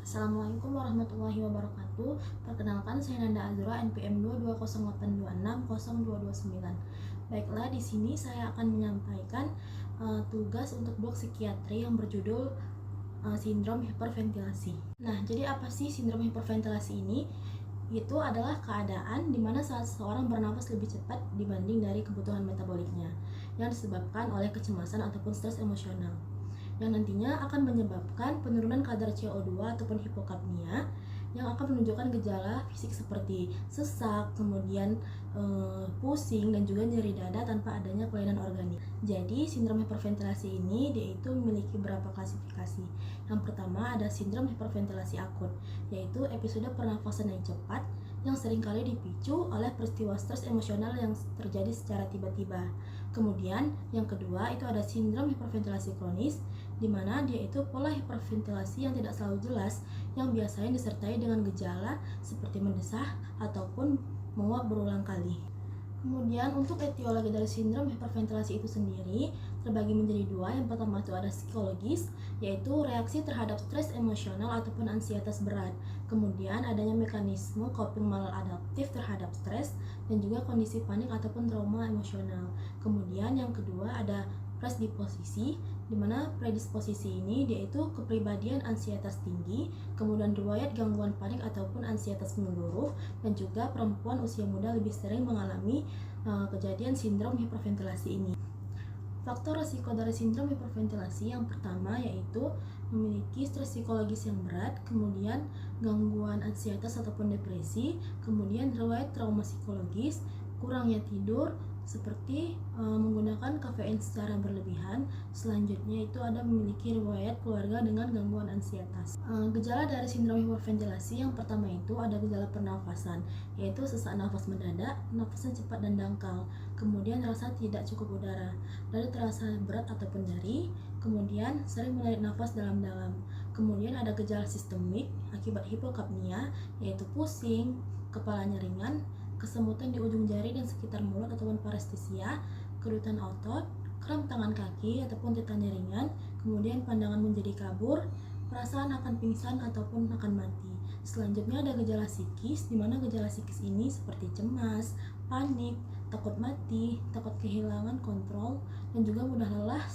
Assalamualaikum warahmatullahi wabarakatuh. Perkenalkan, saya Nanda Azura, NPM 22082602229. Baiklah, di sini saya akan menyampaikan tugas untuk blok psikiatri yang berjudul sindrom hiperventilasi. Nah, jadi apa sih sindrom hiperventilasi ini? Itu adalah keadaan di mana saat seseorang bernafas lebih cepat dibanding dari kebutuhan metaboliknya yang disebabkan oleh kecemasan ataupun stres emosional, yang nantinya akan menyebabkan penurunan kadar CO2 ataupun hipokapnia yang akan menunjukkan gejala fisik seperti sesak, kemudian pusing dan juga nyeri dada tanpa adanya kelainan organik. Jadi sindrom hiperventilasi ini dia itu memiliki beberapa klasifikasi. Yang pertama ada sindrom hiperventilasi akut, yaitu episode pernafasan yang cepat yang seringkali dipicu oleh peristiwa stres emosional yang terjadi secara tiba-tiba. Kemudian yang kedua itu ada sindrom hiperventilasi kronis, di mana dia itu pola hiperventilasi yang tidak selalu jelas yang biasanya disertai dengan gejala seperti mendesah ataupun menguap berulang kali. Kemudian untuk etiologi dari sindrom hiperventilasi itu sendiri terbagi menjadi dua. Yang pertama itu ada psikologis, yaitu reaksi terhadap stres emosional ataupun ansietas berat. Kemudian adanya mekanisme coping maladaptif terhadap stres dan juga kondisi panik ataupun trauma emosional. Kemudian yang kedua ada predisposisi, di mana predisposisi ini yaitu kepribadian ansietas tinggi, kemudian riwayat gangguan panik ataupun ansietas menyeluruh, dan juga perempuan usia muda lebih sering mengalami kejadian sindrom hiperventilasi ini. Faktor risiko dari sindrom hiperventilasi yang pertama yaitu memiliki stres psikologis yang berat, kemudian gangguan ansietas ataupun depresi, kemudian riwayat trauma psikologis, kurangnya tidur, seperti menggunakan kafein secara berlebihan. Selanjutnya itu ada memiliki riwayat keluarga dengan gangguan ansietas. Gejala dari sindrom hiperventilasi yang pertama itu ada gejala pernafasan, yaitu sesak nafas mendadak, nafasnya cepat dan dangkal, kemudian rasa tidak cukup udara, lalu terasa berat ataupun nyeri, kemudian sering menarik nafas dalam-dalam. Kemudian ada gejala sistemik akibat hipokapnia, yaitu pusing, kepalanya ringan, kesemutan di ujung jari dan sekitar mulut ataupun parestesia, kerutan otot, kram tangan kaki ataupun tetanya ringan, kemudian pandangan menjadi kabur, perasaan akan pingsan ataupun akan mati. Selanjutnya ada gejala psikis, di mana gejala psikis ini seperti cemas, panik, takut mati, takut kehilangan kontrol, dan juga mudah lelah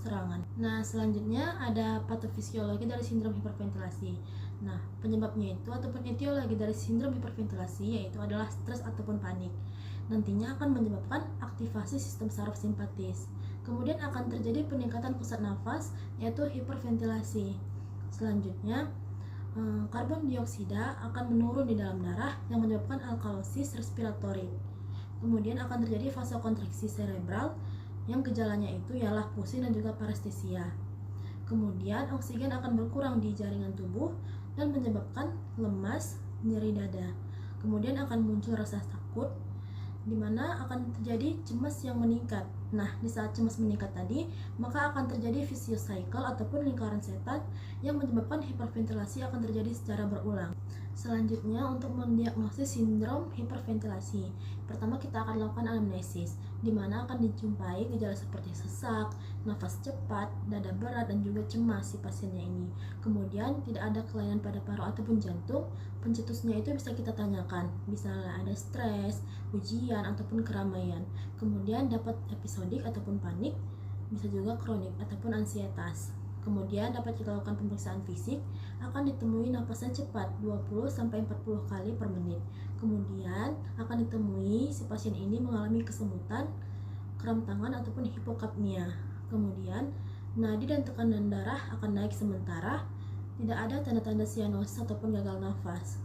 serangan. Nah, selanjutnya ada patofisiologi dari sindrom hiperventilasi. Nah, penyebabnya itu ataupun etiologi dari sindrom hiperventilasi yaitu adalah stres ataupun panik. Nantinya akan menyebabkan aktivasi sistem saraf simpatis. Kemudian akan terjadi peningkatan pusat nafas yaitu hiperventilasi. Selanjutnya, karbon dioksida akan menurun di dalam darah yang menyebabkan alkalosis respiratorik. Kemudian akan terjadi vasokonstriksi cerebral yang gejalanya itu ialah pusing dan juga parestesia. Kemudian oksigen akan berkurang di jaringan tubuh dan menyebabkan lemas, nyeri dada. Kemudian akan muncul rasa takut, di mana akan terjadi cemas yang meningkat. Nah, di saat cemas meningkat tadi, maka akan terjadi vicious cycle ataupun lingkaran setan yang menyebabkan hiperventilasi akan terjadi secara berulang. Selanjutnya, untuk mendiagnosis sindrom hiperventilasi, pertama kita akan lakukan anamnesis, di mana akan dijumpai gejala seperti sesak, nafas cepat, dada berat, dan juga cemas si pasiennya ini. Kemudian tidak ada kelainan pada paru ataupun jantung. Pencetusnya itu bisa kita tanyakan, misalnya ada stres, ujian, ataupun keramaian. Kemudian dapat episodik ataupun panik, bisa juga kronik ataupun ansietas. Kemudian dapat kita lakukan pemeriksaan fisik, akan ditemui napasnya cepat 20-40 kali per menit. Kemudian akan ditemui si pasien ini mengalami kesemutan, kram tangan ataupun hipokapnia. Kemudian nadi dan tekanan darah akan naik sementara, tidak ada tanda-tanda sianosis ataupun gagal nafas.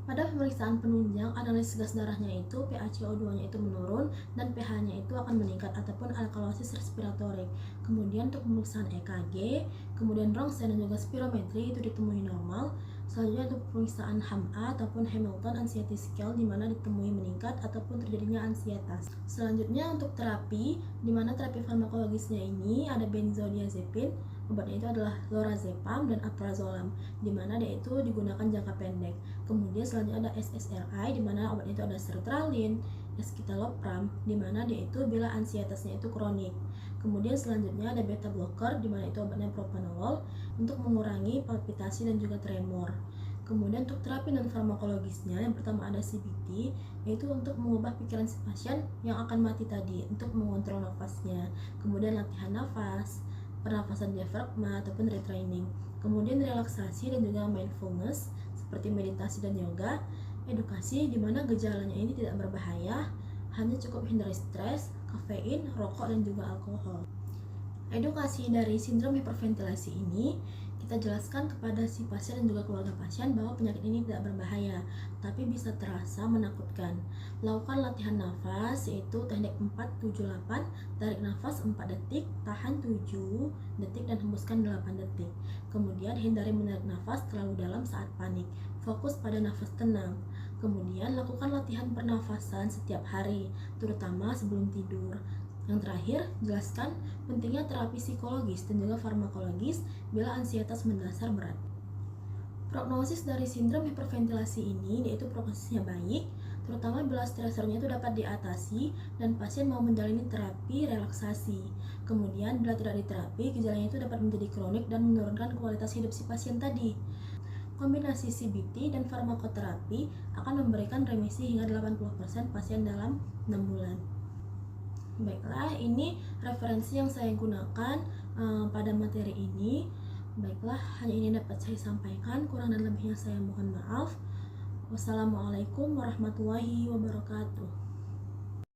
Pada pemeriksaan penunjang, analisis gas darahnya itu PaCO2-nya itu menurun dan pH-nya itu akan meningkat ataupun alkalosis respiratorik. Kemudian untuk pemeriksaan EKG, kemudian rongsen dan juga spirometri itu ditemui normal. Selanjutnya untuk pemeriksaan HAM-A ataupun Hamilton Anxiety Scale, di mana ditemui meningkat ataupun terjadinya ansietas. Selanjutnya untuk terapi, di mana terapi farmakologisnya ini ada benzodiazepin, obatnya itu adalah lorazepam dan alprazolam, di mana dia itu digunakan jangka pendek. Kemudian selanjutnya ada SSRI, di mana obatnya itu ada sertralin, escitalopram, di mana dia itu bila ansietasnya itu kronik. Kemudian selanjutnya ada beta blocker, di mana itu obatnya propranolol untuk mengurangi palpitasi dan juga tremor. Kemudian untuk terapi non farmakologisnya, yang pertama ada CBT, yaitu untuk mengubah pikiran si pasien yang akan mati tadi, untuk mengontrol nafasnya. Kemudian latihan nafas, pernafasan diafragma ataupun retraining. Kemudian relaksasi dan juga mindfulness seperti meditasi dan yoga. Edukasi di mana gejalanya ini tidak berbahaya, hanya cukup hindari stres, kafein, rokok dan juga alkohol. Edukasi dari sindrom hiperventilasi ini kita jelaskan kepada si pasien dan juga keluarga pasien bahwa penyakit ini tidak berbahaya, tapi bisa terasa menakutkan. Lakukan latihan nafas, yaitu teknik 4-7-8, tarik nafas 4 detik, tahan 7 detik dan hembuskan 8 detik. Kemudian hindari menarik nafas terlalu dalam saat panik, fokus pada nafas tenang. Kemudian lakukan latihan pernafasan setiap hari, terutama sebelum tidur. Yang terakhir, jelaskan pentingnya terapi psikologis dan juga farmakologis bila ansietas mendasar berat. Prognosis dari sindrom hiperventilasi ini yaitu prognosisnya baik, terutama bila stresornya itu dapat diatasi dan pasien mau menjalani terapi relaksasi. Kemudian bila tidak diterapi, gejalanya itu dapat menjadi kronik dan menurunkan kualitas hidup si pasien tadi. Kombinasi CBT dan farmakoterapi akan memberikan remisi hingga 80% pasien dalam 6 bulan. Baiklah, ini referensi yang saya gunakan pada materi ini. Baiklah, hanya ini dapat saya sampaikan. Kurang dan lebihnya saya mohon maaf. Wassalamualaikum warahmatullahi wabarakatuh.